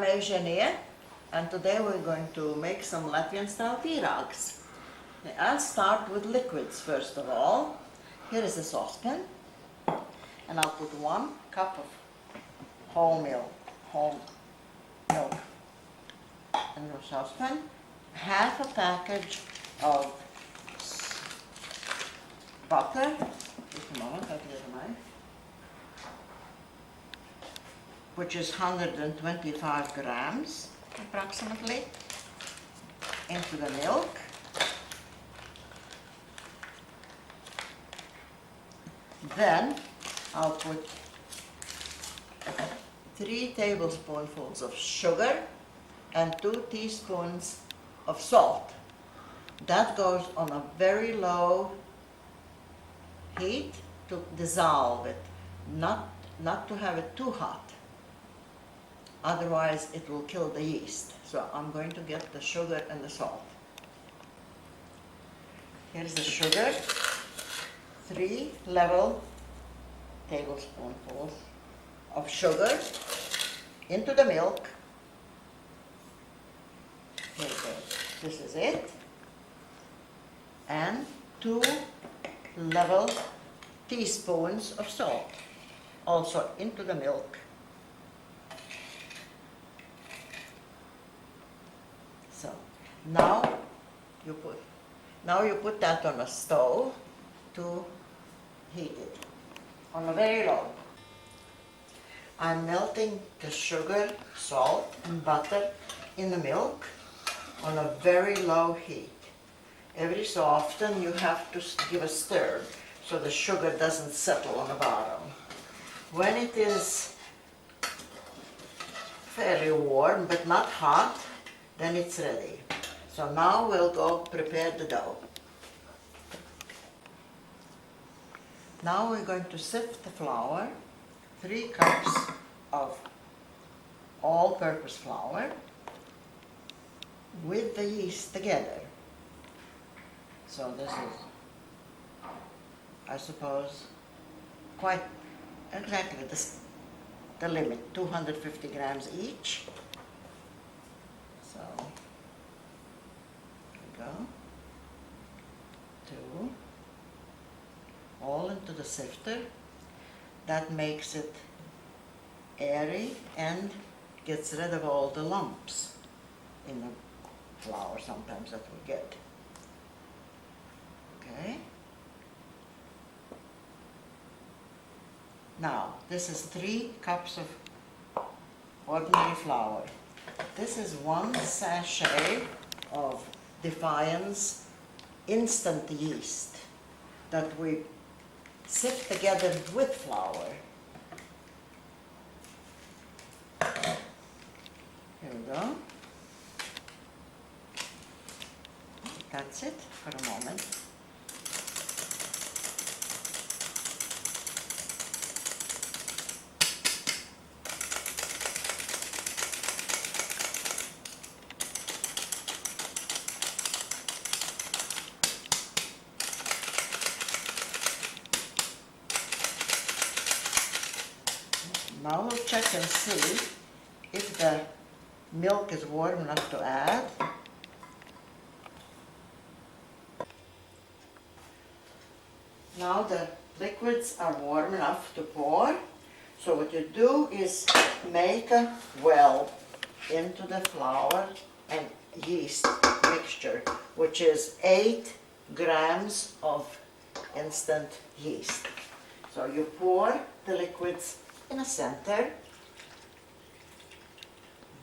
I'm Eiženija, and today we're going to make some Latvian style pīrags. I'll start with liquids first of all. Here is a saucepan, and I'll put 1 cup of whole milk in the saucepan, half a package of butter, just a moment, I'll get a knife, which is 125 grams approximately, into the milk. Then I'll put 3 tablespoonfuls of sugar and 2 teaspoons of salt. That goes on a very low heat to dissolve it, not to have it too hot. Otherwise it will kill the yeast. So I'm going to get the sugar and the salt. Here's the sugar, 3 level tablespoonfuls of sugar into the milk. Here it goes. This is it. And 2 level teaspoons of salt, also into the milk. So now you put that on a stove to heat it on a very low. I'm melting the sugar, salt, and butter in the milk on a very low heat. Every so often you have to give a stir so the sugar doesn't settle on the bottom. When it is fairly warm but not hot, then it's ready. So now we'll go prepare the dough. Now we're going to sift the flour, 3 cups of all-purpose flour with the yeast together. So this is, I suppose, quite exactly the limit, 250 grams each. So, here we go. 2. All into the sifter. That makes it airy and gets rid of all the lumps in the flour sometimes that we get. Okay. Now, this is 3 cups of ordinary flour. This is 1 sachet of Defiance instant yeast that we sift together with flour. Here we go. That's it for a moment. Now we'll check and see if the milk is warm enough to add. Now the liquids are warm enough to pour. So what you do is make a well into the flour and yeast mixture, which is 8 grams of instant yeast. So you pour the liquids in a center.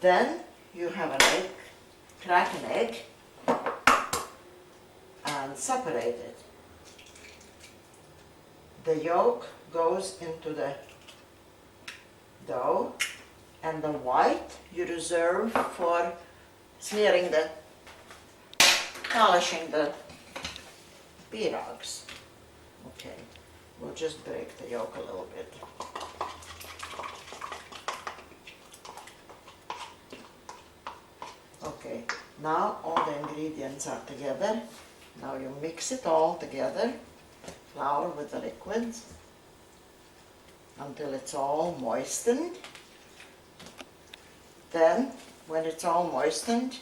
Then you have an egg, crack an egg and separate it. The yolk goes into the dough and the white you reserve for smearing polishing the pīrags. Okay, we'll just break the yolk a little bit. Okay, now all the ingredients are together. Now you mix it all together, flour with the liquids, until it's all moistened. Then, when it's all moistened,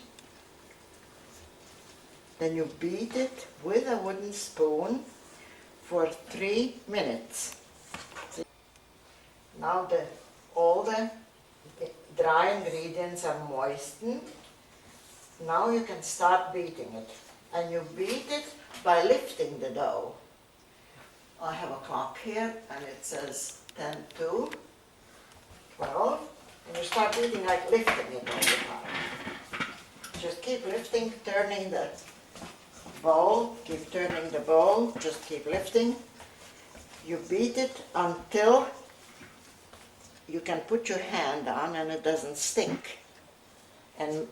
then you beat it with a wooden spoon for 3 minutes. See? Now all the dry ingredients are moistened. Now you can start beating it. And you beat it by lifting the dough. I have a clock here and it says 10 to 12. And you start beating like lifting it all the time. Just keep lifting, turning the bowl, keep turning the bowl, just keep lifting. You beat it until you can put your hand on and it doesn't stink and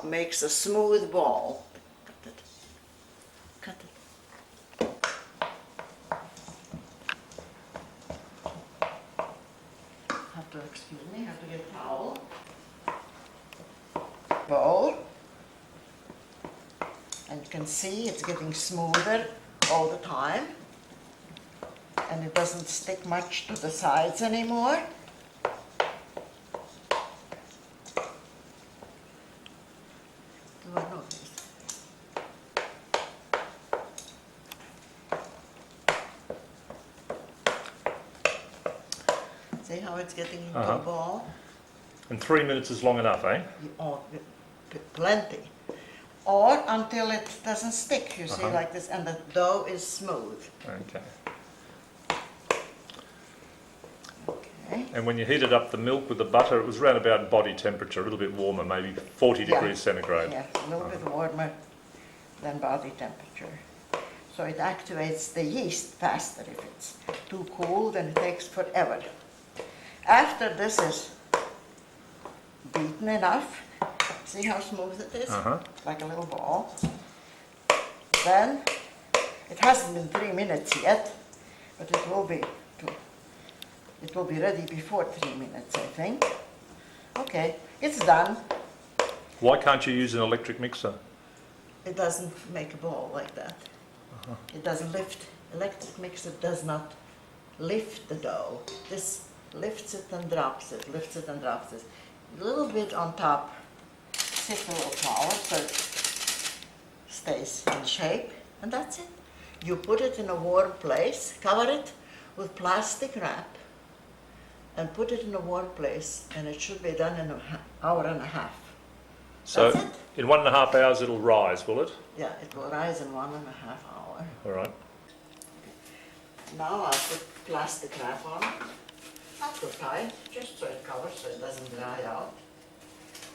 makes a smooth ball. Cut it. Cut it. Have to excuse me, have to get a towel. Bowl. And you can see it's getting smoother all the time. And it doesn't stick much to the sides anymore. See how it's getting into a ball? And 3 minutes is long enough, eh? Oh, plenty. Or until it doesn't stick, you see, like this, and the dough is smooth. Okay. Okay. And when you heated up the milk with the butter, it was around about body temperature, a little bit warmer, maybe 40 degrees centigrade. Yeah, a little bit warmer than body temperature. So it activates the yeast faster. If it's too cool, then it takes forever. After this is beaten enough, see how smooth it is? Like a little ball. Then, it hasn't been 3 minutes yet, but it will be ready before 3 minutes, I think. Okay, it's done. Why can't you use an electric mixer? It doesn't make a ball like that. It doesn't lift. Electric mixer does not lift the dough. This lifts it and drops it, lifts it and drops it. A little bit on top, sip a little flour so it stays in shape, and that's it. You put it in a warm place, cover it with plastic wrap, and put it in a warm place, and it should be done in an hour and a half. So that's it. In 1.5 hours it'll rise, will it? Yeah, it will rise in 1.5 hours. All right. Now I'll put plastic wrap on it. Not too tight, just so it covers so it doesn't dry out.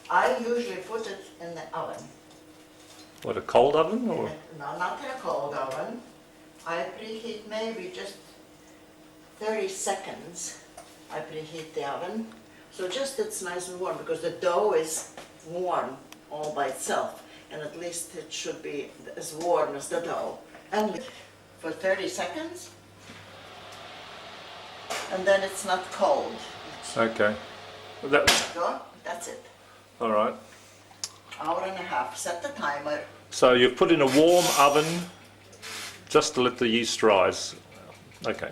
I usually put it in the oven. What, a cold oven? Or? No, not in a cold oven. I preheat maybe just 30 seconds. I preheat the oven. So just it's nice and warm because the dough is warm all by itself. And at least it should be as warm as the dough. And for 30 seconds. And then it's not cold. Okay. Well, That's it. all right. Hour and a half. Set the timer. So you've put in a warm oven just to let the yeast rise. Okay.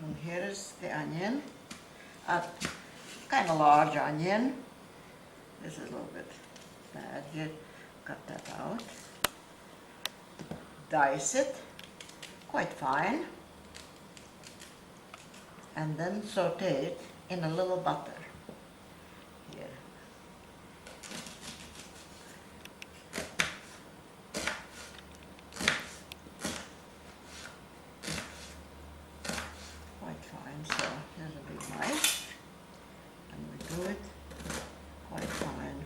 And here is the onion. A kind of large onion. This is a little bit bad here. Cut that out. Dice it quite fine, and then saute it in a little butter. Here. Quite fine, so here's a big knife, and we do it quite fine.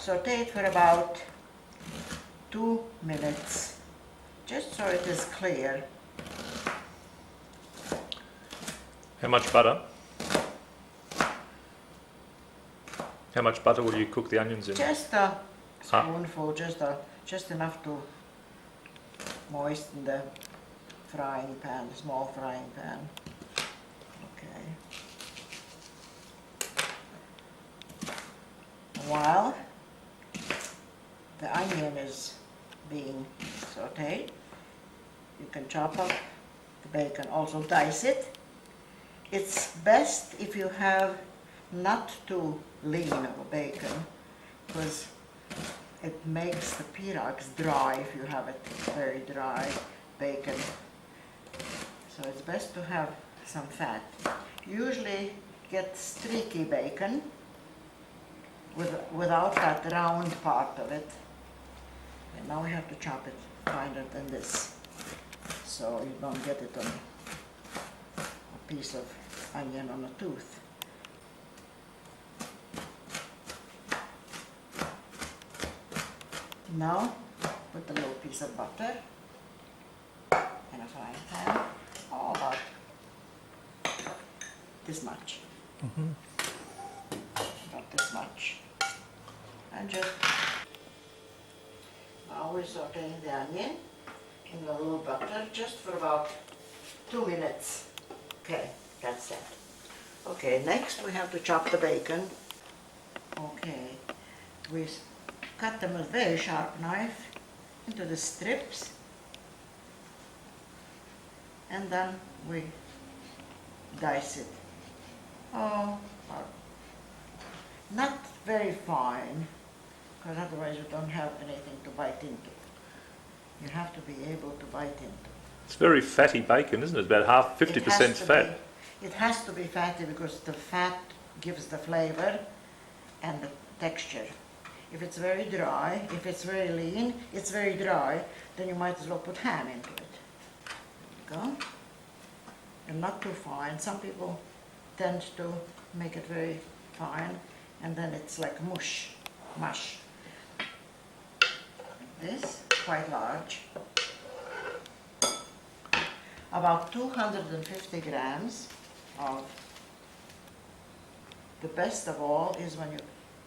Saute it for about 2 minutes, just so it is clear. How much butter? How much butter will you cook the onions in? Just a spoonful, just enough to moisten the frying pan, the small frying pan. Okay. While the onion is being sauteed, You can chop up the bacon, also dice it. It's best if you have not too lean of a bacon, because it makes the pīrags dry if you have it very dry bacon. So it's best to have some fat. Usually get streaky bacon without that round part of it. And now we have to chop it finer than this, so you don't get it on a piece of onion on a tooth. Now put a little piece of butter in a frying pan, about this much. About this much. And just now we're sauteing the onion in a little butter just for about 2 minutes. Okay, that's that. Okay, next we have to chop the bacon. Okay, we cut them with a very sharp knife into the strips, and then we dice it. Oh, not very fine, because otherwise you don't have anything to bite into. You have to be able to bite into. It's very fatty bacon, isn't it? About half, 50% fat. It has to be fatty because the fat gives the flavor and the texture. If it's very dry, if it's very lean, it's very dry, then you might as well put ham into it. There you go. And not too fine. Some people tend to make it very fine, and then it's like mush. This, quite large. About 250 grams of, the best of all is when you,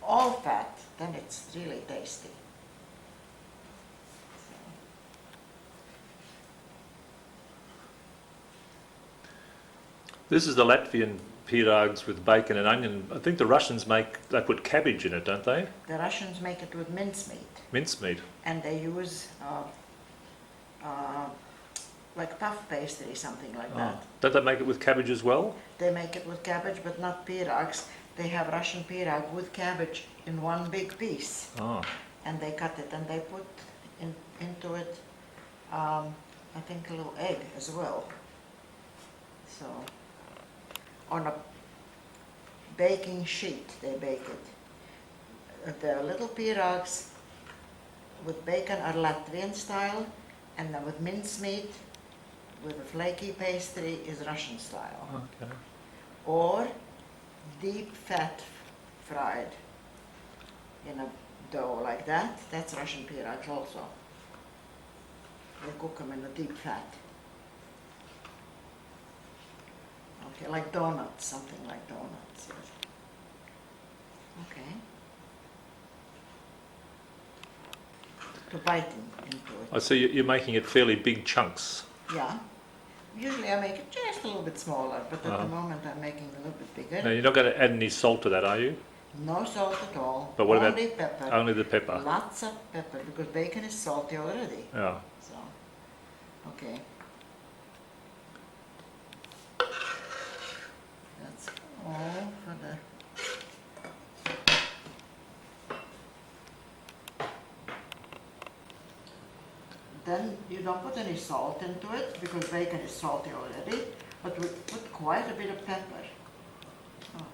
all fat, then it's really tasty. This is the Latvian pīrags with bacon and onion. I think the Russians they put cabbage in it, don't they? The Russians make it with mincemeat. Mincemeat. And they use like puff pastry, something like that. Don't they make it with cabbage as well? They make it with cabbage, but not pīrags. They have Russian pīrag with cabbage in one big piece. Oh. And they cut it and they put into it, I think, a little egg as well. So, on a baking sheet, they bake it. The little pīrags with bacon are Latvian style, and then with mincemeat, with a flaky pastry, is Russian style. Okay. Or deep fat fried in a dough like that. That's Russian pīrags also. They cook them in a deep fat. Okay, like donuts, something like donuts. Yes. Okay. To bite into it. I see you're making it fairly big chunks. Yeah. Usually I make it just a little bit smaller, but at the moment I'm making it a little bit bigger. Now, you're not going to add any salt to that, are you? No salt at all. But what Only about pepper. only the pepper? Lots of pepper, because bacon is salty already. Yeah. So, okay. That's all for the... Then you don't put any salt into it, because bacon is salty already, but we put quite a bit of pepper. Oh,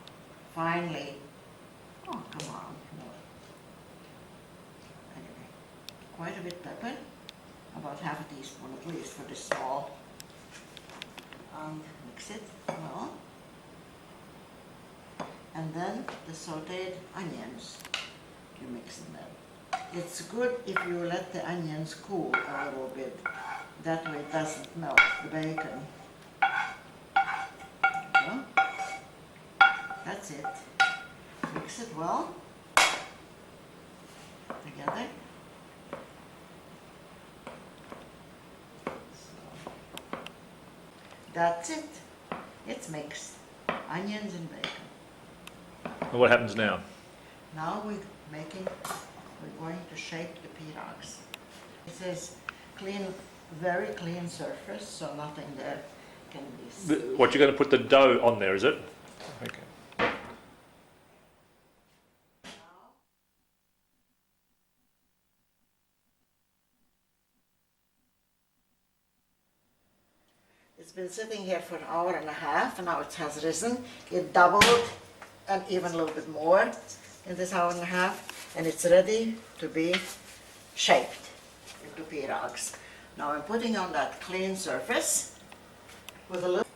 finally. Oh, come on. No. Anyway, quite a bit of pepper, about half a teaspoon at least for this small. Mix it well. And then the sauteed onions, you mix in there. It's good if you let the onions cool a little bit. That way it doesn't melt the bacon. There you go. That's it. Mix it well together. So, that's it. It's mixed. Onions and bacon. And what happens now? Now we're going to shape the pīrags. It says clean very clean surface, so nothing there can be seen. What, you're going to put the dough on there, is it? Okay. It's been sitting here for an hour and a half, and now it has risen. It doubled and even a little bit more in this hour and a half, and it's ready to be shaped into pīrags. Now I'm putting on that clean surface with a little,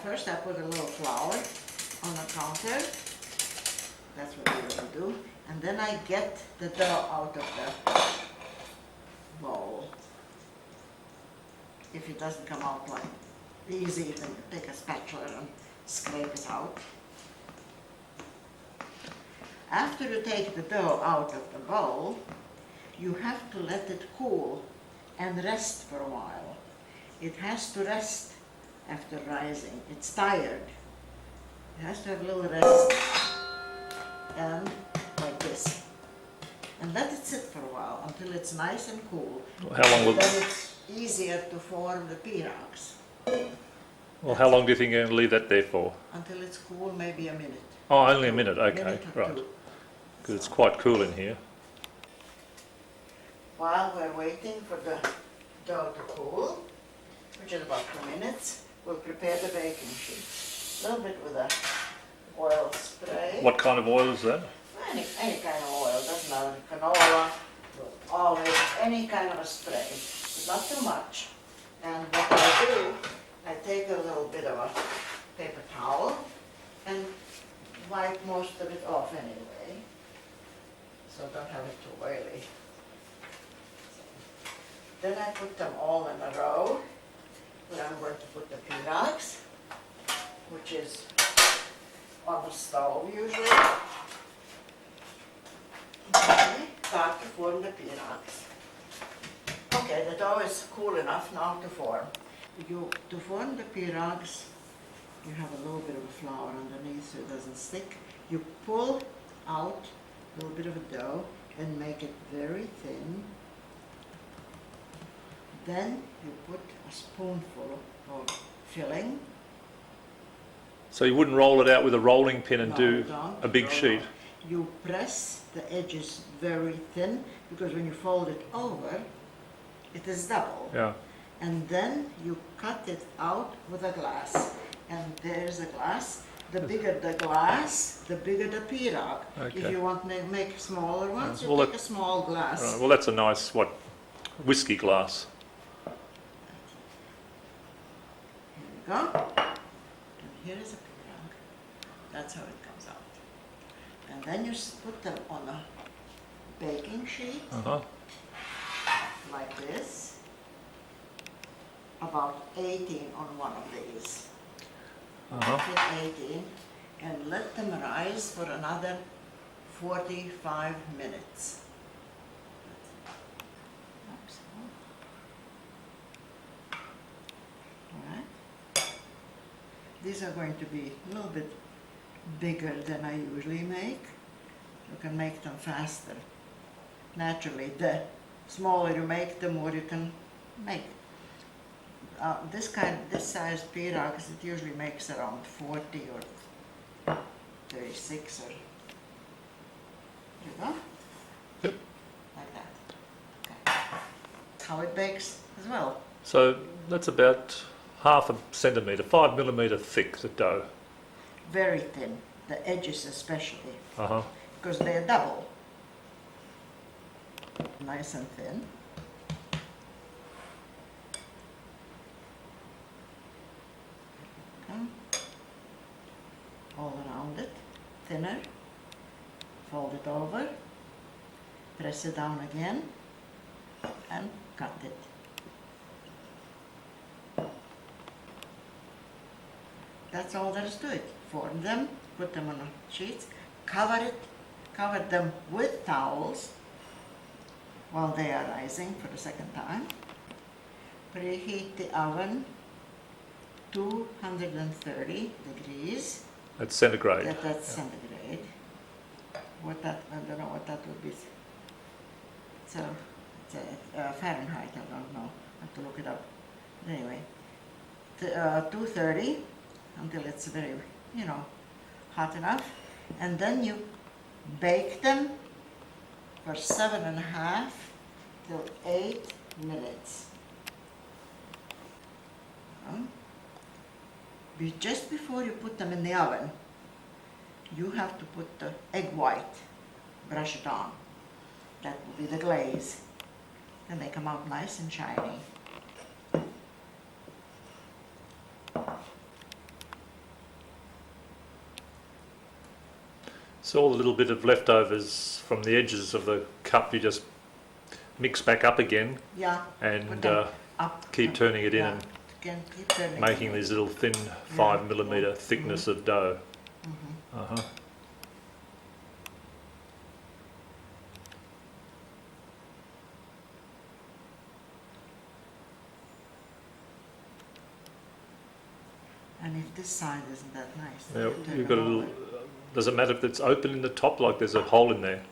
first I put a little flour on the counter. That's what we're going to do. And then I get the dough out of the bowl. If it doesn't come out like easy, you can take a spatula and scrape it out. After you take the dough out of the bowl, you have to let it cool and rest for a while. It has to rest after rising. It's tired. It has to have a little rest, and like this. And let it sit for a while until it's nice and cool. How long will? Then it's easier to form the pīrags. Well, how long do you think you're going to leave that there for? Until it's cool, maybe a minute. Oh, only a minute. Okay, Minute or right. two. Because it's quite cool in here. While we're waiting for the dough to cool, which is about 2 minutes, we'll prepare the baking sheet. A little bit with a oil spray. What kind of oil is that? Any kind of oil, doesn't matter. Canola, olive, any kind of a spray. Not too much. And what I do, I take a little bit of a paper towel and wipe most of it off anyway. So don't have it too oily. Then I put them all in a row, where I'm going to put the pīrags, which is on the stove usually. Okay, start to form the pīrags. Okay, the dough is cool enough now to form. To form the pīrags, you have a little bit of flour underneath so it doesn't stick. You pull out a little bit of a dough and make it very thin. Then you put a spoonful of filling. So you wouldn't roll it out with a rolling pin and No, do don't. a big No, sheet? no. You press the edges very thin, because when you fold it over, it is double. Yeah. And then you cut it out with a glass. And there's a glass. The bigger the glass, the bigger the pīrag. Okay. If you want to make smaller ones, you Well, take a small glass. Right. Well, that's a nice, whiskey glass. Here we go. And here is a pīrag. That's how it comes out. And then you put them on a baking sheet, Uh-huh. like this. About 18 on one of these. Uh-huh. Put 18 and let them rise for another 45 minutes. Oops. All right. These are going to be a little bit bigger than I usually make. You can make them faster. Naturally, the smaller you make, the more you can make. This size pīrags, it usually makes around 40 or 36 or, you go? Yep. Like that. Okay. How it bakes as well. So that's about 1/2 centimetre, 5 millimetre thick, the dough. Very thin, the edges especially, Uh-huh. because they're double. Nice and thin. All around it, thinner. Fold it over, press it down again, and cut it. That's all there is to it. Form them, put them on sheets, cover them with towels while they are rising for the second time. Preheat the oven 230 degrees. That's centigrade. That's centigrade. What that, I don't know what that would be. It's a Fahrenheit, I don't know. have to look it up. But anyway, 230 until it's very, you know, hot enough. And then you bake them for 7.5 till 8 minutes. Just before you put them in the oven, you have to put the egg white, brush it on. That will be the glaze. Then they come out nice and shiny. So all the little bit of leftovers from the edges of the cup you just mix back up again, Yeah. and Up. keep turning it in, Yeah. and Again, keep turning making it. these little thin 5mm thickness of dough. Mhm. And if this side isn't that nice, then Now, you turn you've got a it little. over. Does it matter if it's open in the top, like there's a hole in there?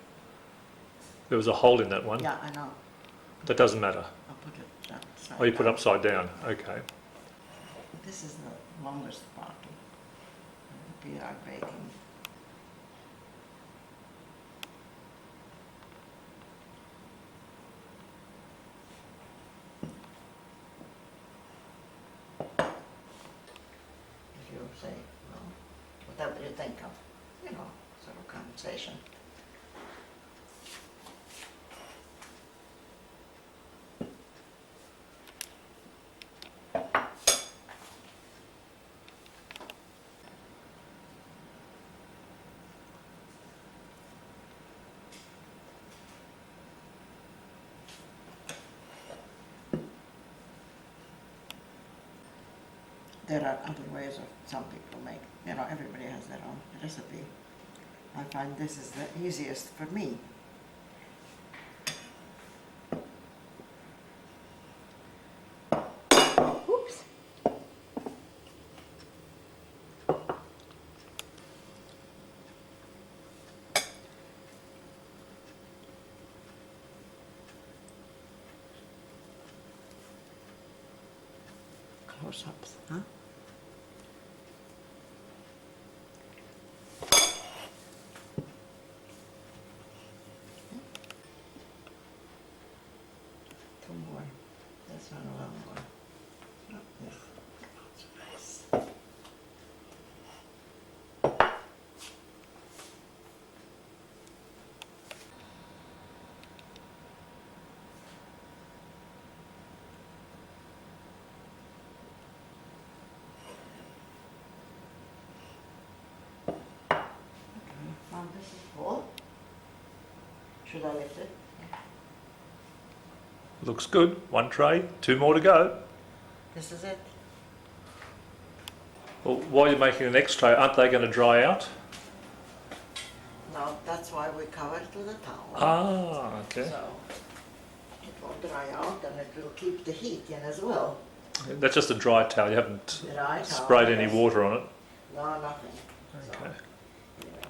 There was a hole in that one. Yeah, I know. That doesn't matter. I'll put it upside Oh, you put it down. upside down. Okay. This is the longest part of the pīrags baking. If you say, well, whatever you think of, you know, sort of conversation. There are other ways of some people make, you know, everybody has their own recipe. I find this is the easiest for me. Oops. Close-ups, huh? Two more. This one a little more. Not this. That's nice. Now this is full. Should I lift it? Looks good. One tray, 2 more to go. This is it. Well, while you're making the next tray, aren't they going to dry out? No, that's why we cover it with a towel. Ah, okay. So it won't dry out and it will keep the heat in as well. That's just a dry towel. You haven't Dry towel, sprayed any yes. water on it. No, nothing. So, Okay. anyway,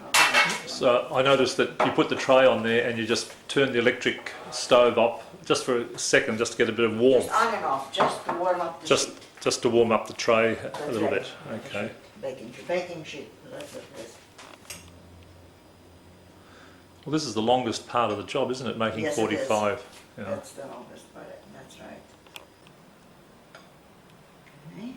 I'll do it. So I noticed that you put the tray on there and you just turn the electric stove up just for a second, just to get a bit of warmth. Just on and off, just to warm up the sheet. Just to warm up the tray a That's little right. bit. Okay. Baking sheet, that's what it is. Well, this is the longest part of the job, isn't it? Making Yes, it is. 45. Yeah. That's the longest part, that's right. Okay.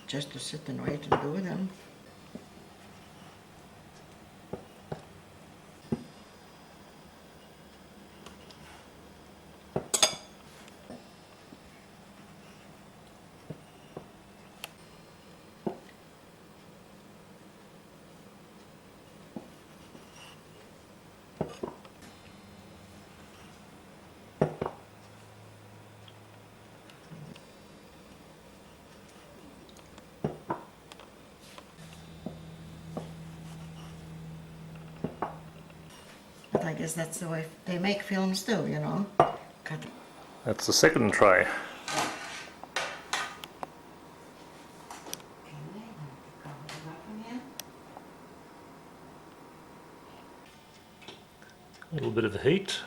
just to sit and wait and do them. But I guess that's the way they make films too, you know. Cut. That's the second tray. A little bit of heat.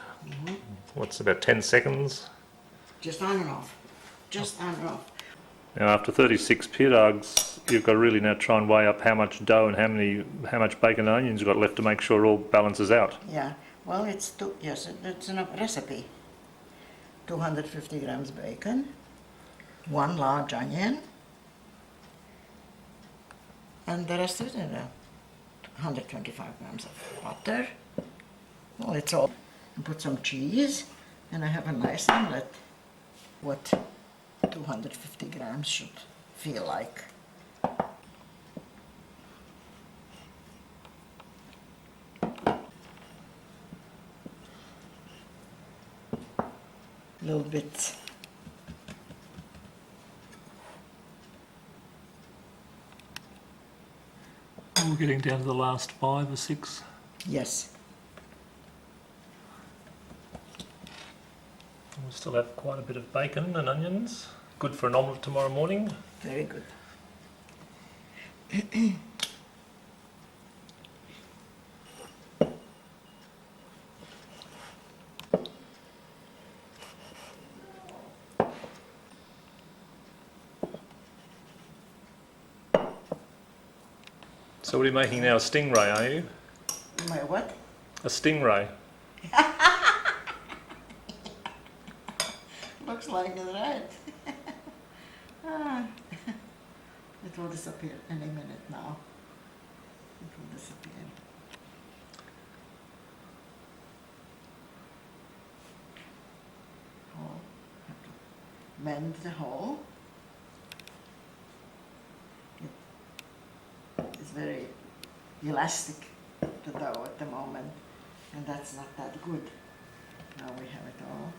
What's about 10 seconds? Just on and off. Just on and off. Now after 36 pīrags, you've got to really now try and weigh up how much dough and how much bacon and onions you've got left to make sure it all balances out. Yeah. Well, it's it's a recipe. 250 grams bacon, 1 large onion, and the rest of it in 125 grams of butter. Well, it's all. And put some cheese, and I have a nice omelette. What 250 grams should feel like. A little bit. We're getting down to the last 5 or 6. Yes. We still have quite a bit of bacon and onions. Good for an omelette tomorrow morning. Very good. So what are you making now? A stingray, are you? My what? A stingray. Looks like it, right? It will disappear any minute now. It will disappear. Hole. Have to mend the hole. It's very elastic, the dough at the moment, and that's not that good. Now we have it all.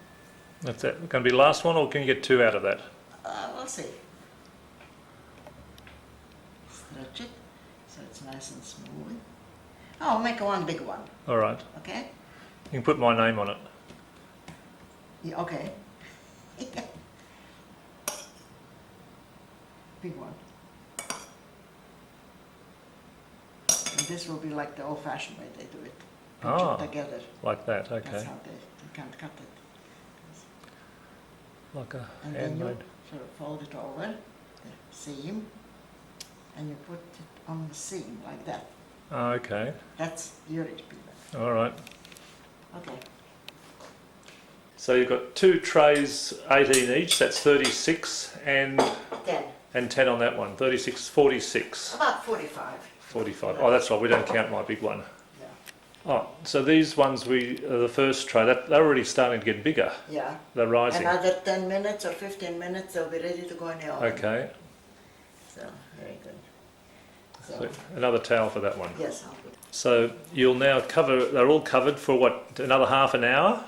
That's it. Going to be the last one, or can you get 2 out of that? We'll see. Stretch it so it's nice and smooth. Oh, I'll make one big one, All right. okay? You can put my name on it. Yeah, okay. Big one. And this will be like the old-fashioned way they do it. Pinch it together. Like that. Okay. That's how you can't cut it. Like a And then you handmade. sort of fold it over the seam, and you put it on the seam like that. Oh, okay. That's Juris pīrags. All right. Okay. So you've got 2 trays, 18 each. That's 36, and 10 on that one. 36, 46. About 45. 45. Oh, that's right. We don't count my big one. Yeah. Oh, so these ones the first tray, they're already starting to get bigger. Yeah. They're rising. Another 10 minutes or 15 minutes, they'll be ready to go in the oven. Okay. So, very good. So another towel for that one. Yes, I'll put. So you'll now they're all covered for what, another half an hour?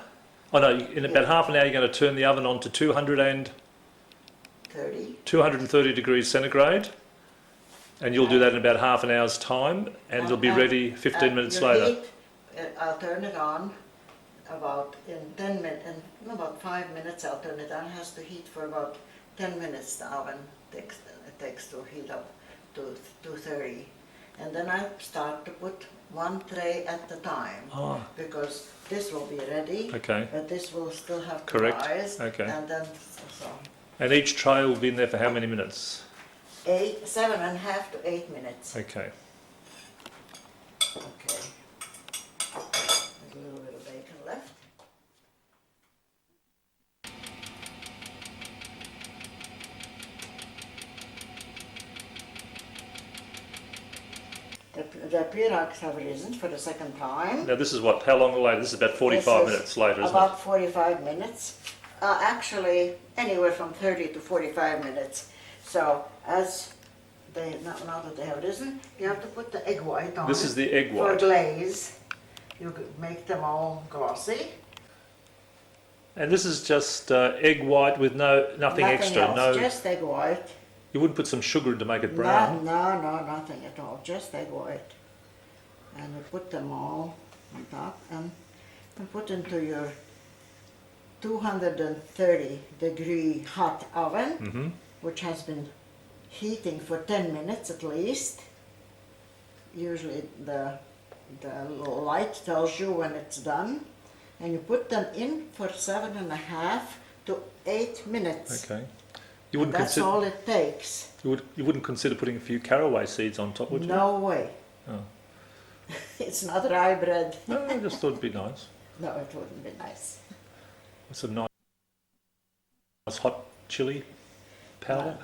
Oh no, in about half an hour you're going to turn the oven on to 230 degrees centigrade. And you'll do that in about half an hour's time, and it'll be ready 15 minutes later. Heat, I'll turn it on about in 10 minutes, in about 5 minutes I'll turn it on. It has to heat for about 10 minutes, the oven takes to heat up to 230. And then I start to put 1 tray at a time, because this will be ready, but this will still have to rise. Okay. And then, And each tray will be in there for how many minutes? 7.5 to 8 minutes. Okay. Okay. There's a little bit of bacon left. the pīrags have risen for the second time. Now this is what, how long later? This is about 45 minutes later, isn't about 45 minutes. Actually, anywhere from 30 to 45 minutes. So as they, now that they have risen, you have to put the egg white on. This is the egg white. For glaze. You could make them all glossy. And this is just egg white with nothing extra? Else, no, just egg white. You wouldn't put some sugar in to make it brown? No, nothing at all, just egg white. And you put them all on top and put into your 230 degree hot oven, which has been heating for 10 minutes at least. Usually the little light tells you when it's done. And you put them in for 7.5 to 8 minutes. Okay. That's all it takes. You wouldn't consider putting a few caraway seeds on top, would you? No way. Oh. It's not rye bread. No, I just thought it'd be nice. No, it wouldn't be nice. Some nice hot chili powder.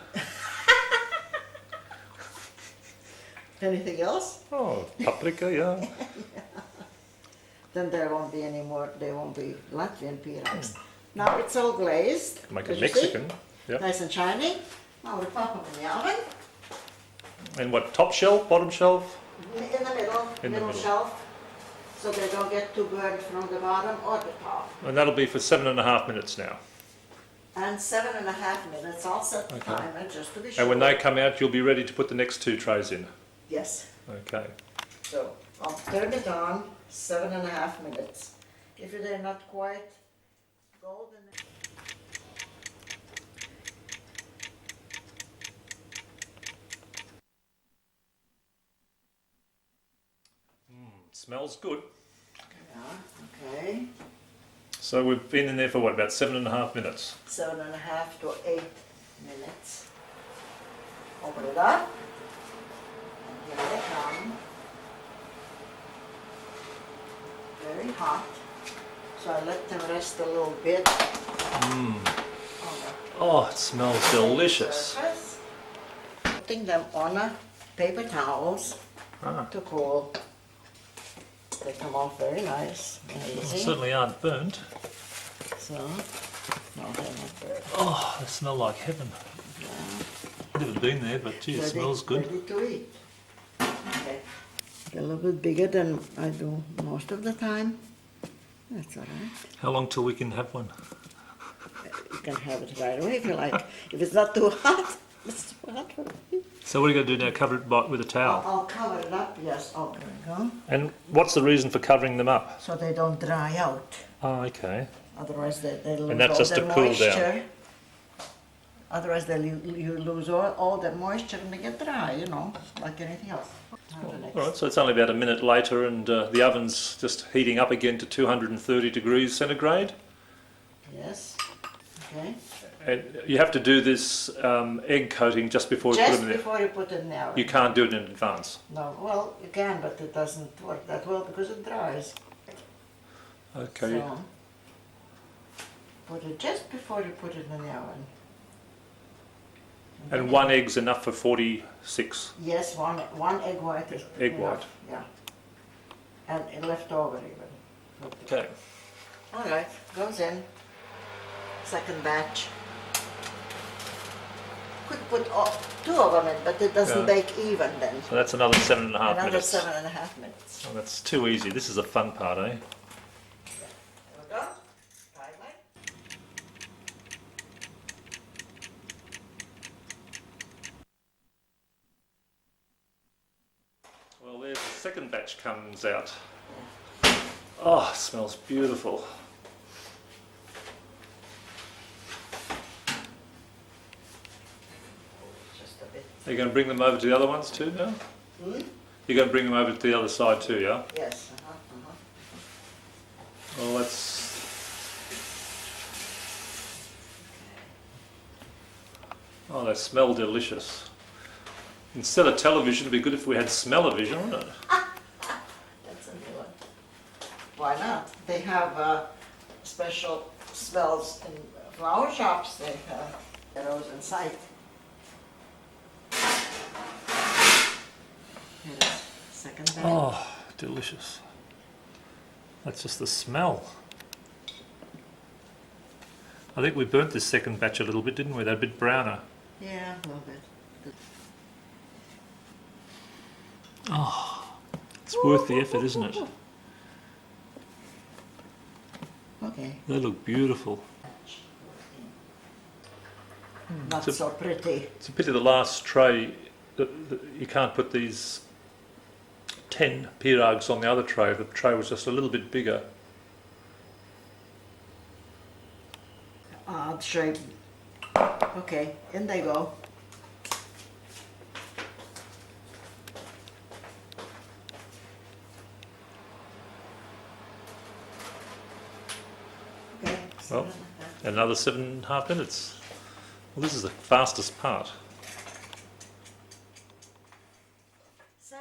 Anything else? Oh, paprika, yeah. Then there won't be any more, there won't be Latvian pīrags. Now it's all glazed. Make it Mexican. Yep. Nice and shiny. Now we pop them in the oven. And what, top shelf, bottom shelf? In the middle, middle shelf. So they don't get too burnt from the bottom or the top. And that'll be for 7.5 minutes now. And 7.5 minutes, I'll set the timer just to be sure. And when they come out, you'll be ready to put the next 2 trays in? Yes. Okay. So I'll turn it on, 7.5 minutes. If they're not quite golden. Smells good. Yeah, okay. So we've been in there for what, about 7.5 minutes? 7.5 to 8 minutes. Open it up. And here they come. Very hot. So I let them rest a little bit. Oh, it smells delicious. Surface. Putting them on a paper towels to cool. They come off very nice and easy. Certainly aren't burnt. So, no, they're not burnt. Oh, they smell like heaven. Yeah. Never been there, but gee, it smells good. Ready to eat. Okay. They're a little bit bigger than I do most of the time. That's all right. How long till we can have one? You can have it right away if you like. If it's not too hot, it's too hot for me. So what are you going to do now? Cover it with a towel? I'll cover it up, yes. Oh, there we go. And what's the reason for covering them up? So they don't dry out. Oh, okay. Otherwise they lose And that's all just their to cool moisture. down. Otherwise you lose all the moisture and they get dry, you know, like anything else. All right, so it's only about a minute later and the oven's just heating up again to 230 degrees centigrade. Yes, okay. And you have to do this egg coating just before you put them in there. Just before you put it in the oven. You can't do it in advance. No, well, you can, but it doesn't work that well because it dries. Okay. So, put it just before you put it in the oven. And one egg's enough for 46? Yes, one egg white is Egg enough, white. yeah. And left over even. Okay. All right, goes in. Second batch. Could put 2 of them in, but it doesn't bake even then. So that's another 7.5 Another minutes. 7.5 minutes. Oh, that's too easy. This is the fun part, eh? There we go. Timer. Well, there's the second batch comes out. Oh, smells beautiful. Just a bit. Are you going to bring them over to the other ones too now? You're going to bring them over to the other side too, yeah? Yes. Well, that's... Oh, they smell delicious. Instead of television, it'd be good if we had smell-o-vision, wouldn't it? That's a new one. Why not? They have special smells in flower shops. They have those in sight. It is Second batch. Oh, delicious. That's just the smell. I think we burnt this second batch a little bit, didn't we? They're a bit browner. Yeah, a little bit. Oh, it's worth the effort, isn't it? Okay. They look beautiful. Not so pretty. It's a pity the last tray, you can't put these 10 pīrags on the other tray. The tray was just a little bit bigger. Odd shape. Okay, in they go. Okay. Well, another 7.5 minutes. Well, this is the fastest part. 7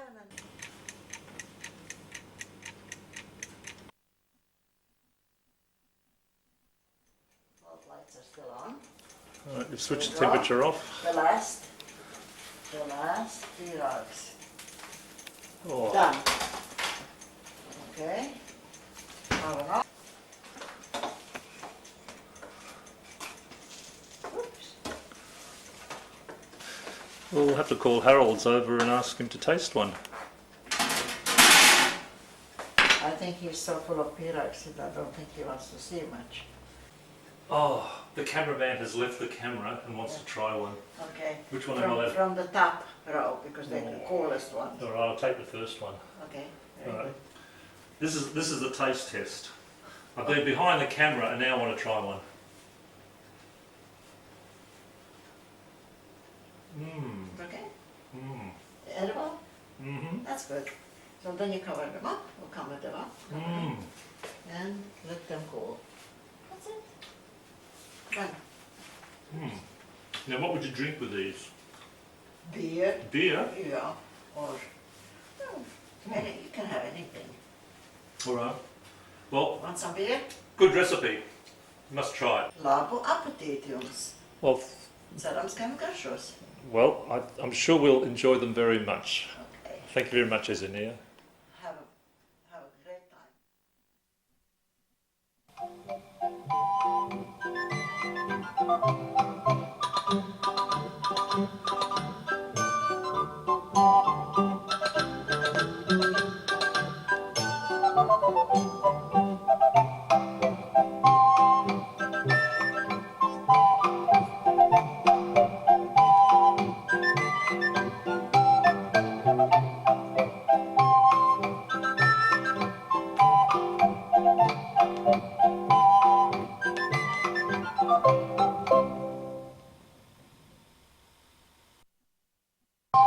Both lights are still on. All right, you've switched the temperature off. The last pīrags. Oh. Done. Okay. Oven off. Oops. We'll have to call Harold's over and ask him to taste one. I think he's so full of pīrags that I don't think he wants to see much. Oh, the cameraman has left the camera and wants to try one. Okay. Which one am I left? From the top row, because they're the coolest ones. All right, I'll take the first one. Okay, very All right. good. This is the taste test. I've been behind the camera and now I want to try one. Mmm. Okay, Mmm. edible? Mm-hmm. That's good. So then you cover them up, or cover them up, Mmm. and let them cool. That's it. Done. Mm. Now, what would you drink with these? Beer. Beer? Yeah, or you can have anything. All right. Well, Want some beer? good recipe. You must try it. Labu appetit jums. Well, Cerams, ka jums garšos. I'm sure we'll enjoy them very much. Okay. Thank you very much, Eiženija.